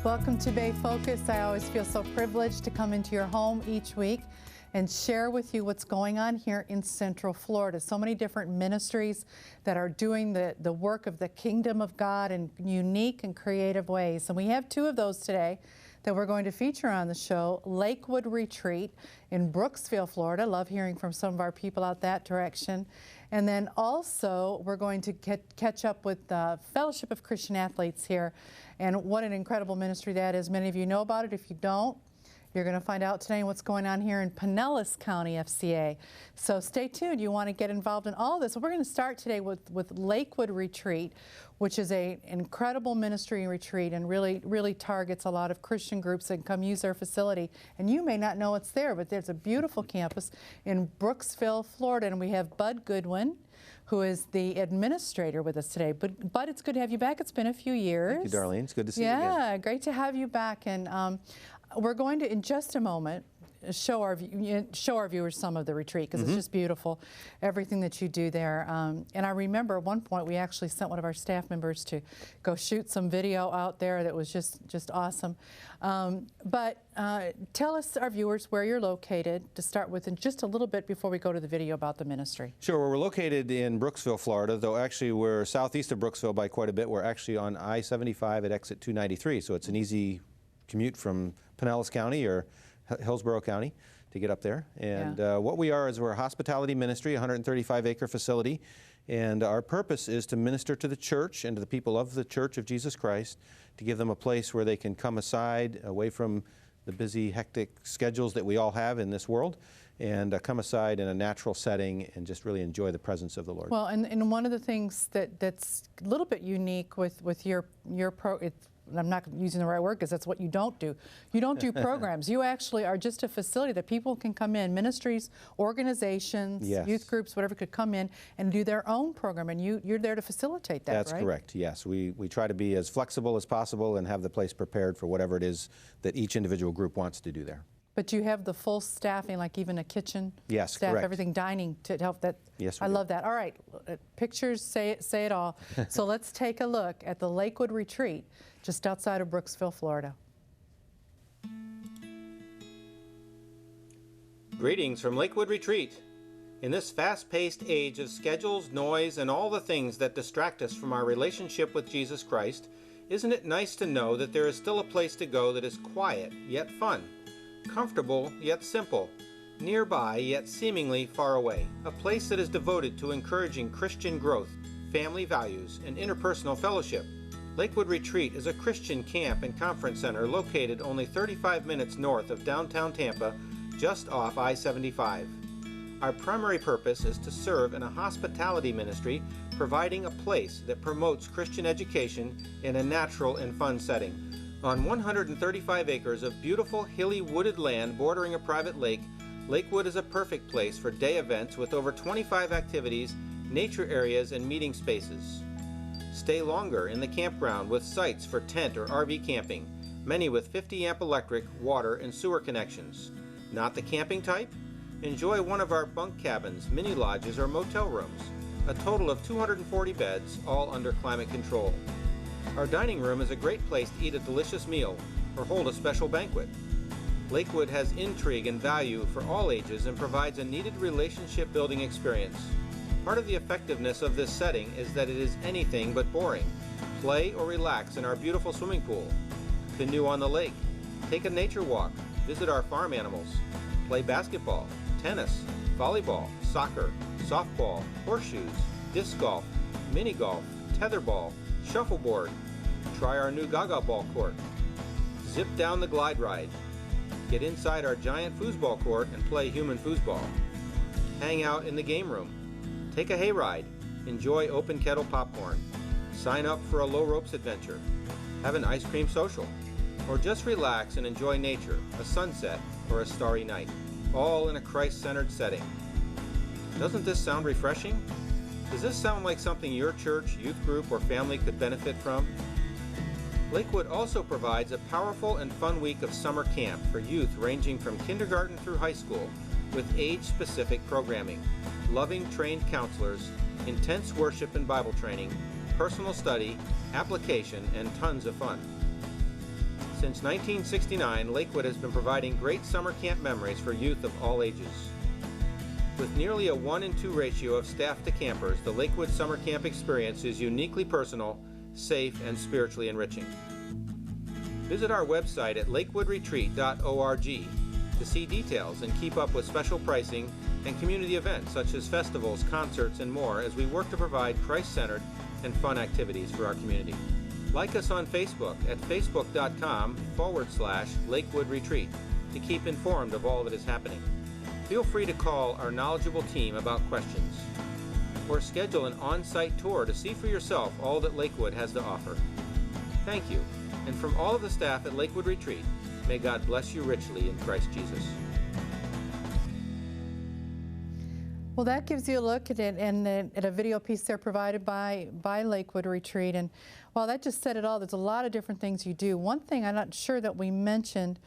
Welcome to Bay Focus. I always feel so privileged to come into your home each week and share with you what's going on here in Central Florida. So many different ministries that are doing the work of the kingdom of God in unique and creative ways. And we have two of those today that we're going to feature on the show. Lakewood Retreat in Brooksville, Florida. Love hearing from some of our people out that direction. And then also we're going to catch up with the Fellowship of Christian Athletes here. And what an incredible ministry that is. Many of you know about it. If you don't, you're going to find out today what's going on here in Pinellas County FCA. So stay tuned. You want to get involved in all of this. So we're going to start today with Lakewood Retreat, which is an incredible ministry retreat and really targets a lot of Christian groups that come use their facility. And you may not know it's there, but there's a beautiful campus in Brooksville, Florida. And we have Bud Goodwin, who is the administrator with us today. But Bud, it's good to have you back. It's been a few years. Thank you, Darlene. It's good to see you again. Yeah, great to have you back. And we're going to, in just a moment, show our viewers some of the retreat, because it's just beautiful, everything that you do there. And I remember at one point we actually sent one of our staff members to go shoot some video out there that was just awesome. But tell us, our viewers, where you're located to start with, and just a little bit before we go to the video about the ministry. Sure. Well, we're located in Brooksville, Florida, though actually we're southeast of Brooksville by quite a bit. We're actually on I-75 at exit 293, so it's an easy commute from Pinellas County or Hillsborough County to get up there. And what we are is we're a hospitality ministry, a 135-acre facility, and our purpose is to minister to the church and to the people of the Church of Jesus Christ, to give them a place where they can come aside, away from the busy, hectic schedules that we all have in this world, and come aside in a natural setting and just really enjoy the presence of the Lord. Well, and one of the things that's a little bit unique with your I'm not using the right word because that's what you don't do. You don't do programs. You actually are just a facility that people can come in, ministries, organizations, youth groups, whatever, could come in and do their own program, and you're there to facilitate that, That's right? correct, yes. We try to be as flexible as possible and have the place prepared for whatever it is that each individual group wants to do there. But you have the full staffing, like even a kitchen staff, correct. everything, dining to help that. Yes, I love that. All right, pictures say it all. So let's take a look at the Lakewood Retreat just outside of Brooksville, Florida. Greetings from Lakewood Retreat. In this fast-paced age of schedules, noise, and all the things that distract us from our relationship with Jesus Christ, isn't it nice to know that there is still a place to go that is quiet yet fun, comfortable yet simple, nearby yet seemingly far away, a place that is devoted to encouraging Christian growth, family values, and interpersonal fellowship. Lakewood Retreat is a Christian camp and conference center located only 35 minutes north of downtown Tampa, just off I-75. Our primary purpose is to serve in a hospitality ministry, providing a place that promotes Christian education in a natural and fun setting. On 135 acres of beautiful hilly wooded land bordering a private lake, Lakewood is a perfect place for day events with over 25 activities, nature areas, and meeting spaces. Stay longer in the campground with sites for tent or RV camping, many with 50 amp electric, water, and sewer connections. Not the camping type? Enjoy one of our bunk cabins, mini lodges, or motel rooms. A total of 240 beds, all under climate control. Our dining room is a great place to eat a delicious meal or hold a special banquet. Lakewood has intrigue and value for all ages and provides a needed relationship building experience. Part of the effectiveness of this setting is that it is anything but boring. Play or relax in our beautiful swimming pool, canoe on the lake, take a nature walk, visit our farm animals, play basketball, tennis, volleyball, soccer, softball, horseshoes, disc golf, mini golf, tetherball, shuffleboard, try our new Gaga ball court, zip down the glide ride, get inside our giant foosball court and play human foosball, hang out in the game room, take a hayride, enjoy open kettle popcorn, sign up for a low ropes adventure, have an ice cream social, or just relax and enjoy nature, a sunset, or a starry night, all in a Christ-centered setting. Doesn't this sound refreshing? Does this sound like something your church, youth group, or family could benefit from? Lakewood also provides a powerful and fun week of summer camp for youth ranging from kindergarten through high school, with age-specific programming, loving trained counselors, intense worship and Bible training, personal study, application, and tons of fun. Since 1969, Lakewood has been providing great summer camp memories for youth of all ages. With nearly a 1-in-2 ratio of staff to campers, the Lakewood Summer Camp experience is uniquely personal, safe, and spiritually enriching. Visit our website at lakewoodretreat.org to see details and keep up with special pricing and community events such as festivals, concerts, and more as we work to provide Christ-centered and fun activities for our community. Like us on Facebook at facebook.com/Lakewood Retreat to keep informed of all that is happening. Feel free to call our knowledgeable team about questions, or schedule an on-site tour to see for yourself all that Lakewood has to offer. Thank you, and from all of the staff at Lakewood Retreat, may God bless you richly in Christ Jesus. Well, that gives you a look at it, and at a video piece there provided by Lakewood Retreat. And while that just said it all, there's a lot of different things you do. One thing I'm not sure that we mentioned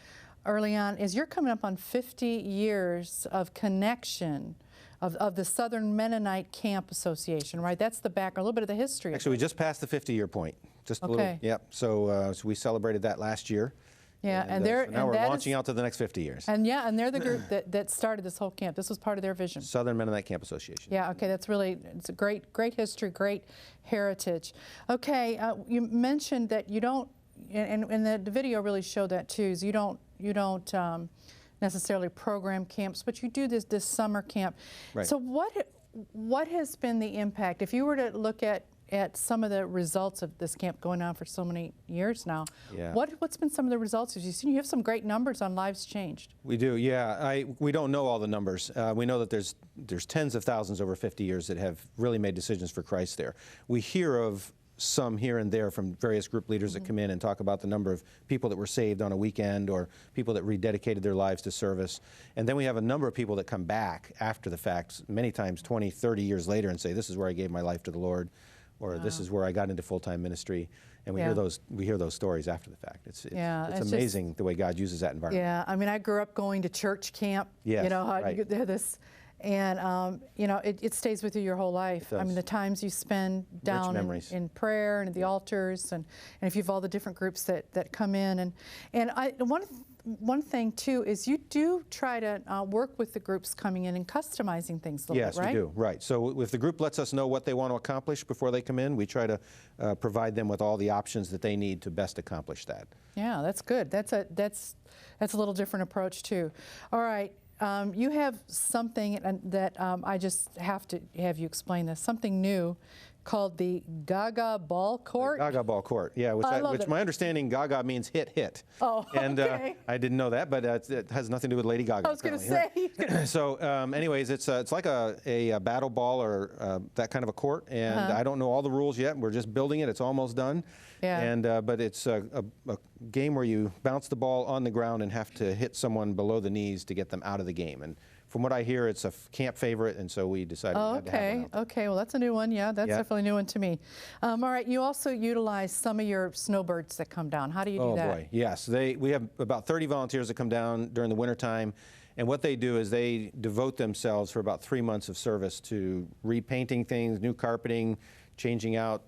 early on is you're coming up on 50 years of connection of the Southern Mennonite Camp Association, right? That's the back, a little bit of the history. Actually, we just passed the 50-year point. Just a Okay. little. Yep. So we celebrated that last year. Yeah, and so now we're launching out to the next 50 years. And yeah, and they're the group that started this whole camp. This was part of their vision. Southern Mennonite Camp Association. Yeah, okay, that's really, it's a great history, great heritage. Okay, you mentioned that you don't, and the video really showed that too, is you don't necessarily program camps, but you do this summer camp. Right. So what has been the impact? If you were to look at some of the results of this camp going on for so many years now, Yeah. what's been some of the results? As you've seen, you have some great numbers on lives changed. We do, yeah. We don't know all the numbers. We know that there's tens of thousands over 50 years that have really made decisions for Christ there. We hear of some here and there from various group leaders that come in and talk about the number of people that were saved on a weekend or people that rededicated their lives to service. And then we have a number of people that come back after the fact, many times 20, 30 years later, and say, this is where I gave my life to the Lord, or this is where I got into full-time ministry. And we hear those stories after the fact. It's amazing the way God uses that environment. Yeah, I mean, I grew up going to church camp. Yes, you know, how right. you get this, and you know, it stays with you your whole life. I mean, the times you spend down in prayer and at the altars, and if you have all the different groups that come in, and one thing too is you do try to work with the groups coming in and customizing things a little bit, right? Yes, we do, right. So if the group lets us know what they want to accomplish before they come in, we try to provide them with all the options that they need to best accomplish that. Yeah, that's good. That's a little different approach too. All right. You have something that I just have to have you explain this, something new called the Gaga Ball Court. The Gaga Ball Court, yeah, which my understanding, Gaga means hit. Oh, and okay. I didn't know that, but it has nothing to do with Lady Gaga. I was going to say. So anyways, it's like a battle ball or that kind of a court, and I don't know all the rules yet. We're just building it. It's almost done. Yeah. And but it's a game where you bounce the ball on the ground and have to hit someone below the knees to get them out of the game. And from what I hear, it's a camp favorite, and so we decided we had to have one. Okay, well, that's a new one. Yeah, that's definitely a new one to me. All right, you also utilize some of your snowbirds that come down. How do you do that? Oh, boy, yes. We have about 30 volunteers that come down during the wintertime, and what they do is they devote themselves for about 3 months of service to repainting things, new carpeting, changing out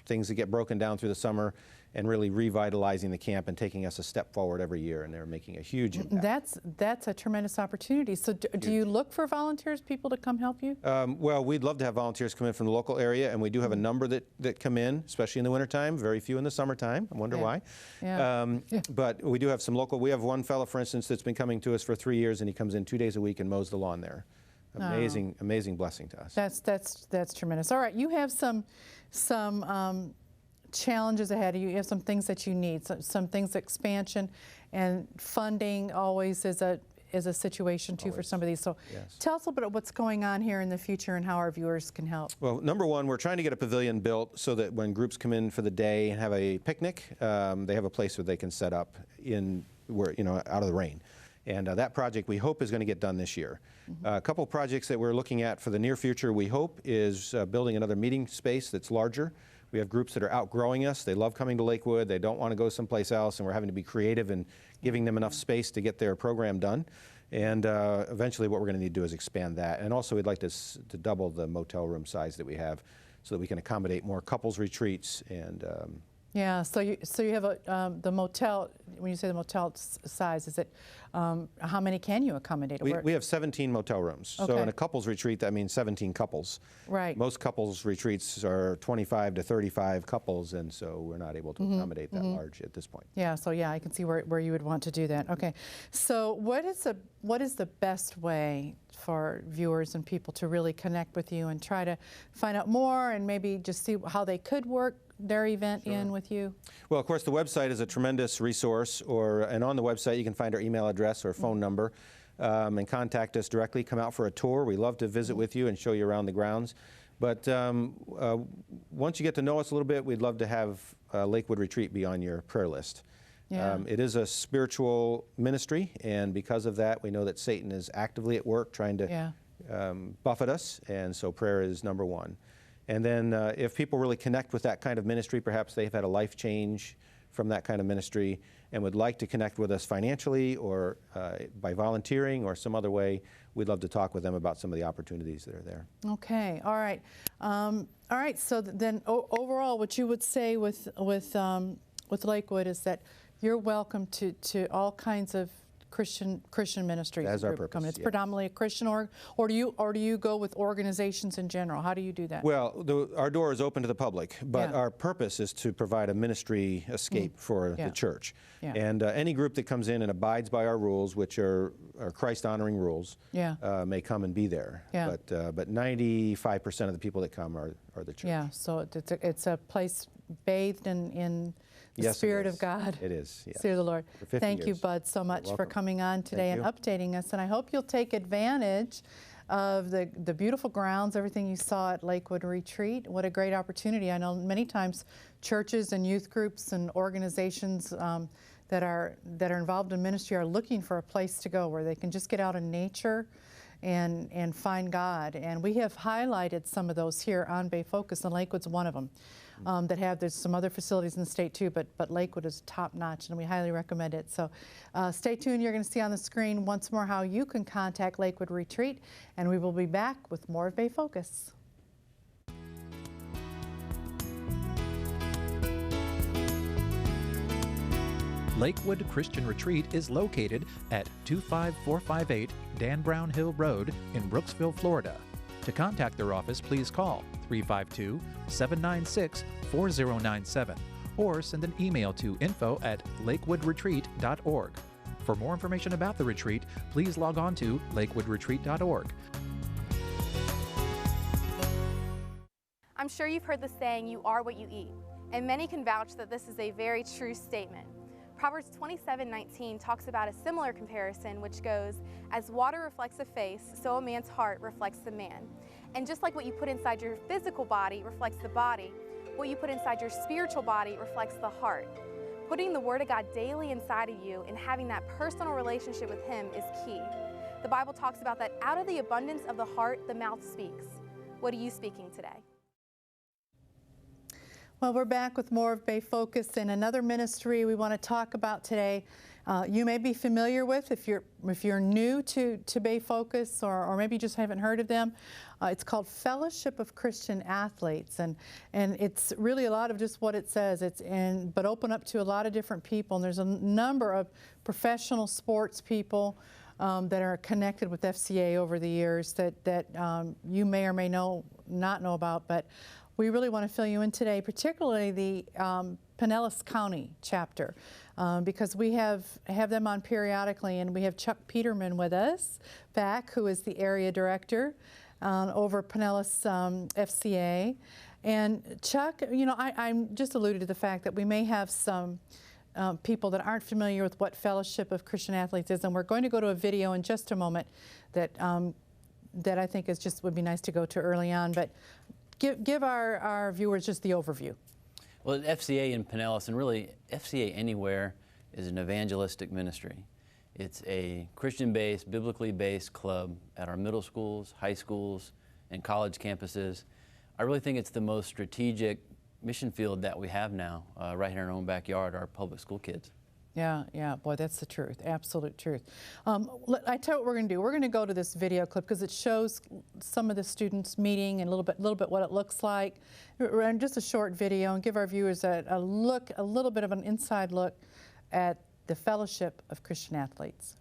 things that get broken down through the summer, and really revitalizing the camp and taking us a step forward every year, and they're making a huge impact. That's a tremendous opportunity. So do you look for volunteers, people to come help you? Well, we'd love to have volunteers come in from the local area, and we do have a number that come in, especially in the wintertime, very few in the summertime. I wonder why. Yeah. But we do have some local. We have one fellow, for instance, that's been coming to us for 3 years, and he comes in 2 days a week and mows the lawn there. Amazing, amazing blessing to us. That's tremendous. All right, you have some challenges ahead of you. You have some things that you need, some things, expansion and funding always is a situation too for some of these. So tell us a little bit of what's going on here in the future and how our viewers can help. Well, number one, we're trying to get a pavilion built so that when groups come in for the day and have a picnic, they have a place where they can set up out of the rain. And that project we hope is going to get done this year. A couple projects that we're looking at for the near future, we hope, is building another meeting space that's larger. We have groups that are outgrowing us. They love coming to Lakewood. They don't want to go someplace else, and we're having to be creative and giving them enough space to get their program done. And eventually what we're going to need to do is expand that. And also we'd like to double the motel room size that we have so that we can accommodate more couples retreats and Yeah, so you have the motel. When you say the motel size, is it how many can you accommodate? We have 17 motel rooms. So Okay. in a couples retreat, that means 17 couples. Right. Most couples retreats are 25 to 35 couples, and so we're not able to accommodate that large at this point. Yeah, so yeah, I can see where you would want to do that. Okay, so what is the best way for viewers and people to really connect with you and try to find out more and maybe just see how they could work their event in with you? Well, of course, the website is a tremendous resource, and on the website you can find our email address or phone number and contact us directly. Come out for a tour. We love to visit with you and show you around the grounds. But once you get to know us a little bit, we'd love to have Lakewood Retreat be on your prayer list. Yeah. It is a spiritual ministry, and because of that, we know that Satan is actively at work trying to buffet us, and so prayer is number one. And then if people really connect with that kind of ministry, perhaps they've had a life change from that kind of ministry and would like to connect with us financially or by volunteering or some other way, we'd love to talk with them about some of the opportunities that are there. Okay, all right. All right, so then overall what you would say with Lakewood is that you're welcome to all kinds of Christian ministries. That's our purpose. It's yeah. predominantly a Christian or do you go with organizations in general? How do you do that? Well, our door is open to the public, but Yeah. our purpose is to provide a ministry escape for Yeah. the church. Yeah. And any group that comes in and abides by our rules, which are Christ-honoring rules, Yeah. may come and be there. Yeah. But 95% of the people that come are the church. Yeah, so it's a place bathed in the Yes, it Spirit of is. God. It is, yes. Spirit of the Lord. For 50 Thank you, years. Bud, so much for welcome. coming on today and you. updating us. And I hope you'll take advantage of the beautiful grounds, everything you saw at Lakewood Retreat. What a great opportunity. I know many times churches and youth groups and organizations that are involved in ministry are looking for a place to go where they can just get out in nature and find God. And we have highlighted some of those here on Bay Focus, and Lakewood's one of them. There's some other facilities in the state too, but Lakewood is top notch, and we highly recommend it. So stay tuned. You're going to see on the screen once more how you can contact Lakewood Retreat, and we will be back with more of Bay Focus. Lakewood Christian Retreat is located at 25458 Dan Brown Hill Road in Brooksville, Florida. To contact their office, please call 352-796-4097 or send an email to info@lakewoodretreat.org. For more information about the retreat, please log on to lakewoodretreat.org. I'm sure you've heard the saying, "You are what you eat," and many can vouch that this is a very true statement. Proverbs 27:19 talks about a similar comparison, which goes, "As water reflects a face, so a man's heart reflects the man." And just like what you put inside your physical body reflects the body, what you put inside your spiritual body reflects the heart. Putting the Word of God daily inside of you and having that personal relationship with Him is key. The Bible talks about that out of the abundance of the heart, the mouth speaks. What are you speaking today? Well, we're back with more of Bay Focus and another ministry we want to talk about today. You may be familiar with if you're new to Bay Focus or maybe you just haven't heard of them. It's called Fellowship of Christian Athletes, and it's really a lot of just what it says. But open up to a lot of different people. And there's a number of professional sports people that are connected with FCA over the years that you may or may not know about, but we really want to fill you in today, particularly the Pinellas County chapter, because we have them on periodically, and we have Chuck Peterman with us back, who is the area director over Pinellas FCA. And Chuck, I'm just alluded to the fact that we may have some people that aren't familiar with what Fellowship of Christian Athletes is, and we're going to go to a video in just a moment that I think would be nice to go to early on, but give our viewers just the overview. Well, FCA in Pinellas, and really FCA anywhere, is an evangelistic ministry. It's a Christian-based, biblically based club at our middle schools, high schools, and college campuses. I really think it's the most strategic mission field that we have now, right here in our own backyard, our public school kids. Yeah, yeah, boy, that's the truth, absolute truth. I tell you what we're going to do. We're going to go to this video clip because it shows some of the students meeting and a little bit what it looks like. And just a short video, and give our viewers a little bit of an inside look at the Fellowship of Christian Athletes.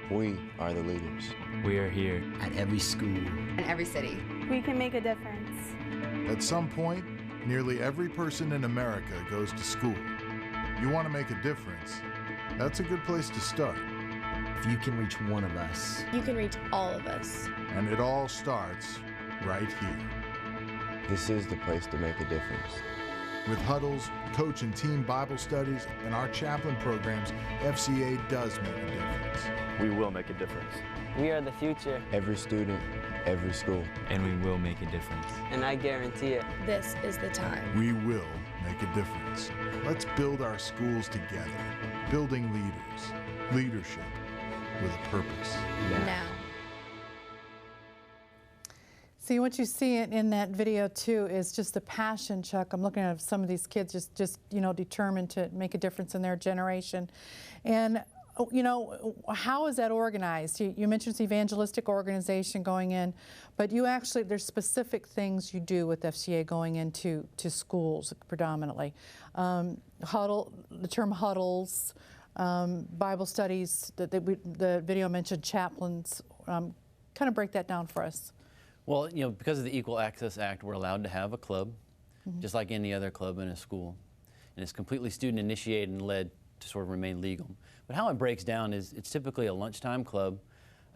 We are the leaders. We are here at every school, in every city. We can make a difference. At some point, nearly every person in America goes to school. You want to make a difference? That's a good place to start. If you can reach one of us, you can reach all of us. And it all starts right here. This is the place to make a difference. With huddles, coach and team Bible studies, and our chaplain programs, FCA does make a difference. We will make a difference. We are the future. Every student, every school. And we will make a difference. And I guarantee it. This is the time. We will make a difference. Let's build our schools together. Building leaders. Leadership with a purpose. Now. See, what you see in that video too is just the passion, Chuck. I'm looking at some of these kids just determined to make a difference in their generation. And how is that organized? You mentioned it's an evangelistic organization going in, but there's specific things you do with FCA going into schools predominantly. The term huddles, Bible studies, the video mentioned chaplains. Kind of break that down for us. Well, because of the Equal Access Act, we're allowed to have a club, just like any other club in a school. And it's completely student initiated and led to sort of remain legal. But how it breaks down is it's typically a lunchtime club.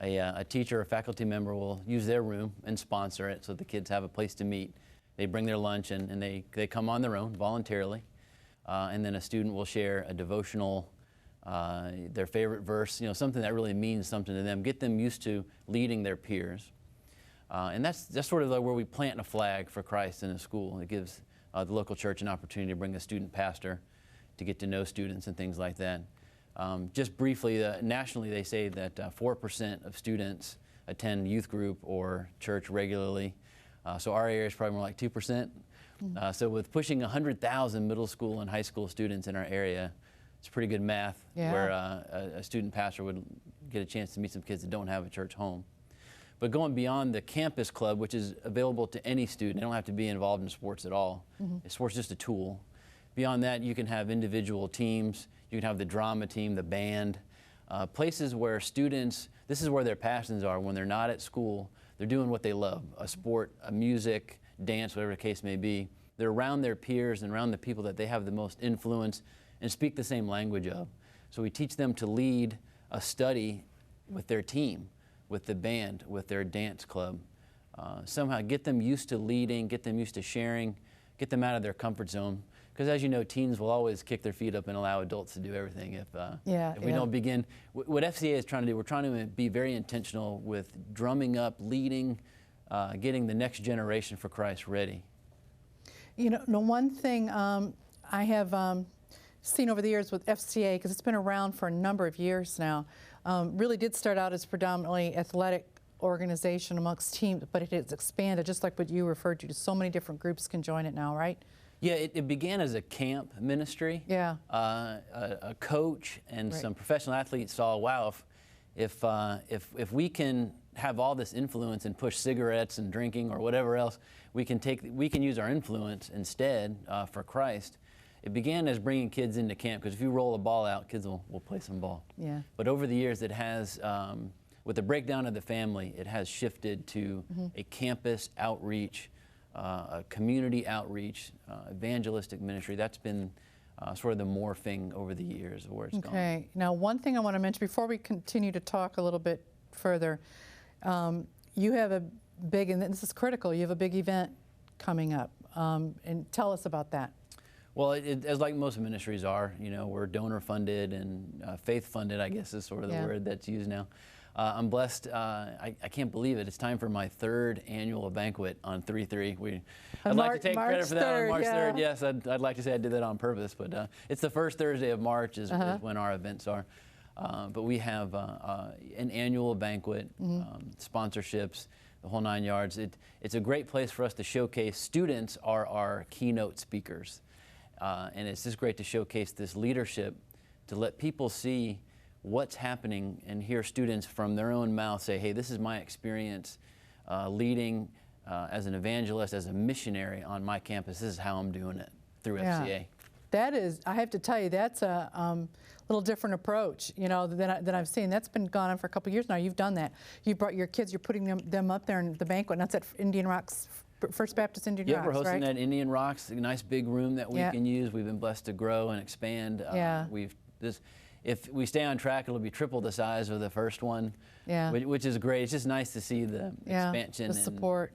A teacher or faculty member will use their room and sponsor it so the kids have a place to meet. They bring their lunch and they come on their own voluntarily. And then a student will share a devotional, their favorite verse, something that really means something to them, get them used to leading their peers. And that's sort of where we plant a flag for Christ in a school. It gives the local church an opportunity to bring a student pastor to get to know students and things like that. Just briefly, nationally they say that 4% of students attend youth group or church regularly. So our area is probably more like 2%. So with pushing 100,000 middle school and high school students in our area, it's pretty good math where a student pastor would get a chance to meet some kids that don't have a church home. But going beyond the campus club, which is available to any student, they don't have to be involved in sports at all. Sports is just a tool. Beyond that, you can have individual teams. You can have the drama team, the band, places where students, this is where their passions are. When they're not at school, they're doing what they love, a sport, a music, dance, whatever the case may be. They're around their peers and around the people that they have the most influence and speak the same language of. So we teach them to lead a study with their team, with the band, with their dance club. Somehow get them used to leading, get them used to sharing, get them out of their comfort zone. Because as you know, teens will always kick their feet up and allow adults to do everything if we don't begin. What FCA is trying to do, we're trying to be very intentional with drumming up, leading, getting the next generation for Christ ready. The one thing I have seen over the years with FCA, because it's been around for a number of years now, really did start out as predominantly athletic organization amongst teams, but it has expanded, just like what you referred to. So many different groups can join it now, right? Yeah, it began as a camp ministry. Yeah. A coach and some professional athletes saw, wow, if we can have all this influence and push cigarettes and drinking or whatever else, we can use our influence instead for Christ. It began as bringing kids into camp, because if you roll a ball out, kids will play some ball. Yeah. But over the years, it has, with the breakdown of the family, it has shifted to a campus outreach, a community outreach, evangelistic ministry. That's been sort of the morphing over the years of where it's gone. Okay. Now, one thing I want to mention before we continue to talk a little bit further, you have a big, and this is critical, you have a big event coming up. And tell us about that. Well, as like most ministries are, we're donor funded and faith funded, I guess is sort of the word that's used now. I'm blessed. I can't believe it. It's time for my 3rd annual banquet on 3/3. I'd like to take credit for that on March 3rd. Yes, I'd like to say I did that on purpose, but it's the first Thursday of March is when our events are. But we have an annual banquet, sponsorships, the whole 9 yards. It's a great place for us to showcase. Students are our keynote speakers, and it's just great to showcase this leadership, to let people see what's happening and hear students from their own mouth say, hey, this is my experience leading as an evangelist, as a missionary on my campus. This is how I'm doing it through FCA. That is, I have to tell you, that's a little different approach, you know, than I've seen. That's been going on for a couple years now. You've done that. You brought your kids, you're putting them up there in the banquet, and that's at Indian Rocks, First Baptist Indian Rocks, Yeah, we're hosting right? at Indian Rocks, a nice big room that we can use. We've been blessed to grow and expand. If we stay on track, it'll be triple the size of the first one, which is great. It's just nice to see the expansion. The support.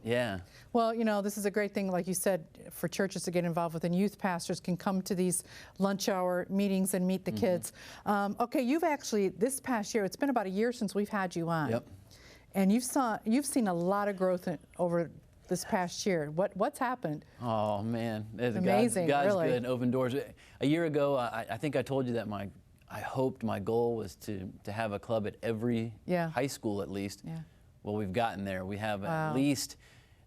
Well, you know, this is a great thing, like you said, for churches to get involved with, and youth pastors can come to these lunch hour meetings and meet the kids. Okay, you've actually, this past year, it's been about a year since we've had you on. And you've seen a lot of growth over this past year. What's happened? Oh, man. Amazing, God's really. good and open doors. A year ago, I think I told you that I hoped my goal was to have a club at every high school at least. Well, we've gotten there. We have at least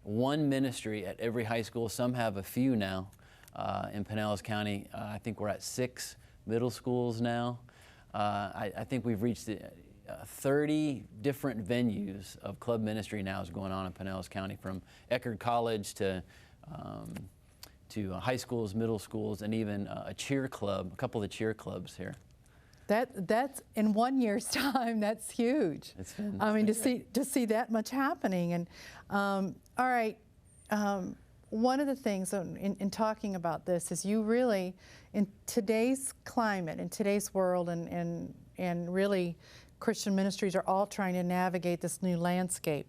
one ministry at every high school. Some have a few now in Pinellas County. I think we're at 6 middle schools now. I think we've reached 30 different venues of club ministry now is going on in Pinellas County, from Eckerd College to high schools, middle schools, and even a cheer club, a couple of cheer clubs here. That's in 1 year's time. That's huge. I mean, to see that much happening. And all right, one of the things in talking about this is you really, in today's climate, in today's world, and really Christian ministries are all trying to navigate this new landscape.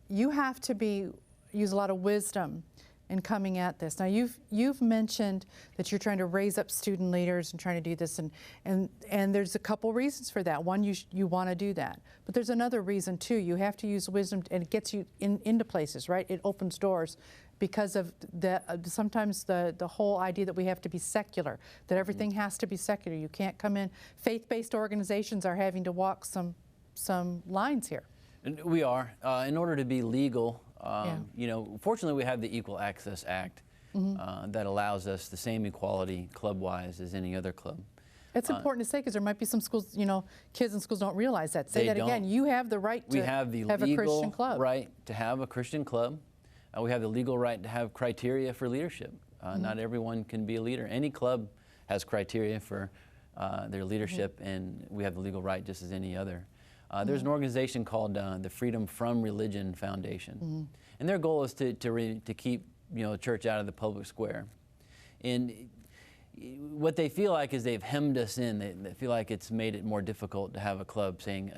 You have to use a lot of wisdom in coming at this. Now, you've mentioned that you're trying to raise up student leaders and trying to do this, and there's a couple reasons for that. One, you want to do that, but there's another reason too. You have to use wisdom, and it gets you into places, right? It opens doors, because of sometimes the whole idea that we have to be secular, that everything has to be secular. You can't come in. Faith-based organizations are having to walk some lines here. And we are, in order to be legal. You know, fortunately, we have the Equal Access Act that allows us the same equality club-wise as any other club. It's important to say, because there might be some schools, you know, kids in schools don't realize that. Say that again. You have the right to have a Christian club. Right to have a Christian club. We have the legal right to have criteria for leadership. Not everyone can be a leader. Any club has criteria for their leadership, and we have the legal right just as any other. There's an organization called the Freedom from Religion Foundation, and their goal is to keep the church out of the public square. And what they feel like is they've hemmed us in. They feel like it's made it more difficult to have a club, saying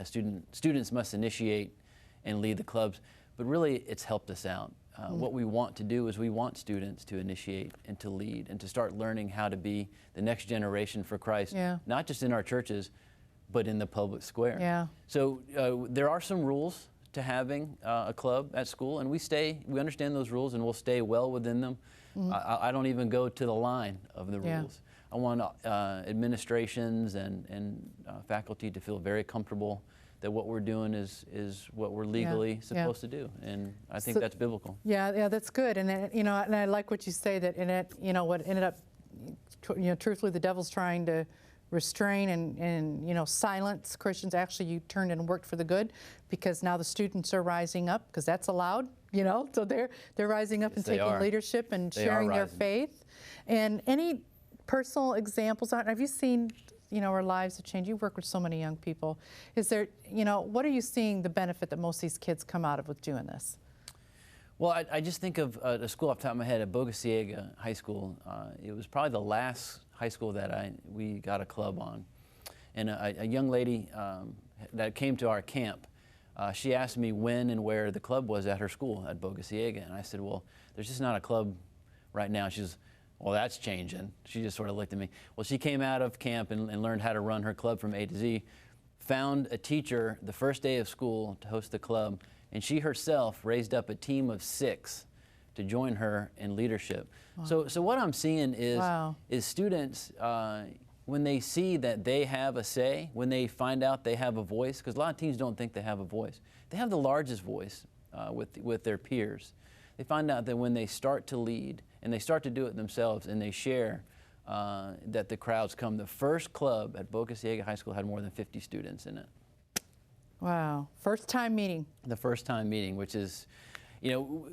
students must initiate and lead the clubs. But really, it's helped us out. What we want to do is we want students to initiate and to lead and to start learning how to be the next generation for Christ, not just in our churches, but in the public square. So there are some rules to having a club at school, and we understand those rules, and we'll stay well within them. I don't even go to the line of the rules. I want administrations and faculty to feel very comfortable that what we're doing is what we're legally supposed to do, and I think that's biblical. Yeah, that's good, and and I like what you say, that what ended up, truthfully, the devil's trying to restrain and silence Christians. Actually, you turned and worked for the good, because now the students are rising up, because that's allowed. So they're rising up and taking leadership and sharing their faith. And any personal examples? Have you seen? Our lives have changed. You work with so many young people. Is there, what are you seeing the benefit that most of these kids come out of with doing this? Well, I just think of a school off the top of my head, at Boca Ciega High School. It was probably the last high school that we got a club on. And a young lady that came to our camp, she asked me when and where the club was at her school at Boca Ciega. And I said, well, there's just not a club right now. She's, well, that's changing. She just sort of looked at me. Well, she came out of camp and learned how to run her club from A to Z. found a teacher the first day of school to host the club, and she herself raised up a team of 6 to join her in leadership. Wow. So what I'm seeing is, Wow. is students, when they see that they have a say, when they find out they have a voice, because a lot of teens don't think they have a voice. They have the largest voice with their peers. They find out that when they start to lead and they start to do it themselves and they share, that the crowds come. The first club at Boca Ciega High School had more than 50 students in it. Wow. First time meeting. The first time meeting, which is, you know,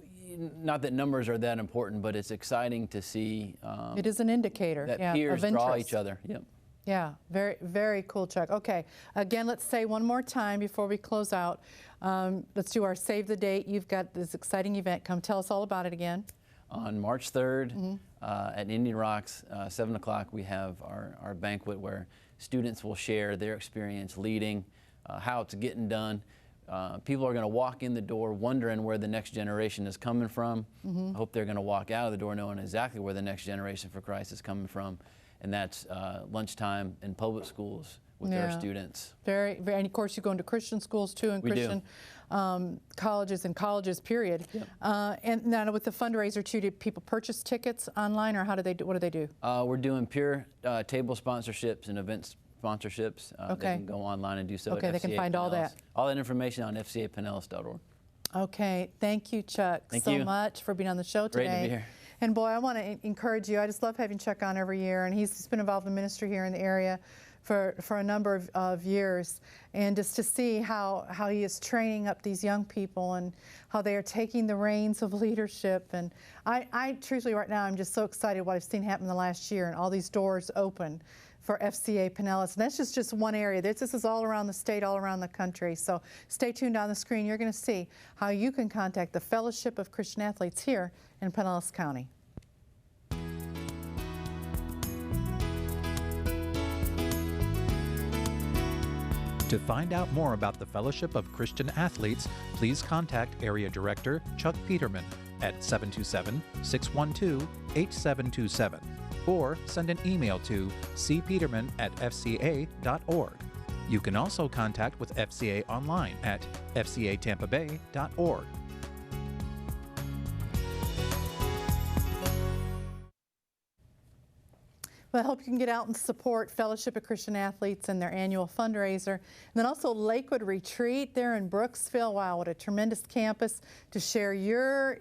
not that numbers are that important, but it's exciting to see It is an indicator, that yeah, peers of draw interest. each other. Yep. Yeah, very, very cool, Chuck. Okay, again, let's say one more time before we close out. Let's do our save the date. You've got this exciting event. Come tell us all about it again. On March 3rd at Indian Rocks, 7 o'clock, we have our banquet where students will share their experience leading, how it's getting done. People are going to walk in the door wondering where the next generation is coming from. I hope they're going to walk out of the door knowing exactly where the next generation for Christ is coming from. And that's lunchtime in public schools with our students. Very, very, and of course you go into Christian schools too, and Christian colleges and colleges, period. Yep. And now with the fundraiser too, do people purchase tickets online, or how do they do? What do they do? We're doing pure table sponsorships and event sponsorships. Okay. They can go online and do so. Okay, at they can FCA find all Pinellas. that. All that information on fcapinellas.org. Okay, thank you, Chuck, Thank so you. much for being on the show today. Great to be here. And boy, I want to encourage you. I just love having Chuck on every year, and he's been involved in ministry here in the area for a number of years, and just to see how he is training up these young people and how they are taking the reins of leadership. And I truthfully right now I'm just so excited what I've seen happen in the last year, and all these doors open for FCA Pinellas. And that's just one area. This is all around the state, all around the country. So stay tuned on the screen. You're going to see how you can contact the Fellowship of Christian Athletes here in Pinellas County. To find out more about the Fellowship of Christian Athletes, please contact Area Director Chuck Peterman at 727-612-8727 or send an email to cpeterman@fca.org. You can also contact with FCA online at fcatampabay.org. Well, I hope you can get out and support Fellowship of Christian Athletes and their annual fundraiser. And then also Lakewood Retreat there in Brooksville. Wow, what a tremendous campus to share your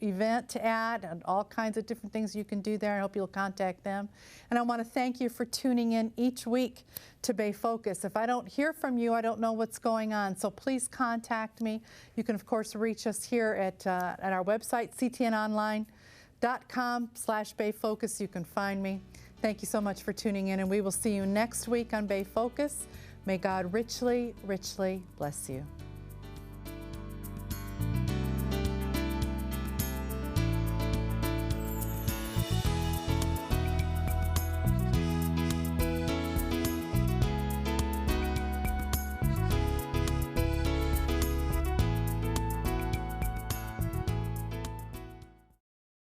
event at, and all kinds of different things you can do there. I hope you'll contact them. And I want to thank you for tuning in each week to Bay Focus. If I don't hear from you, I don't know what's going on. So please contact me. You can, of course, reach us here at our website, ctnonline.com/Bay Focus. You can find me. Thank you so much for tuning in, and we will see you next week on Bay Focus. May God richly, richly bless you.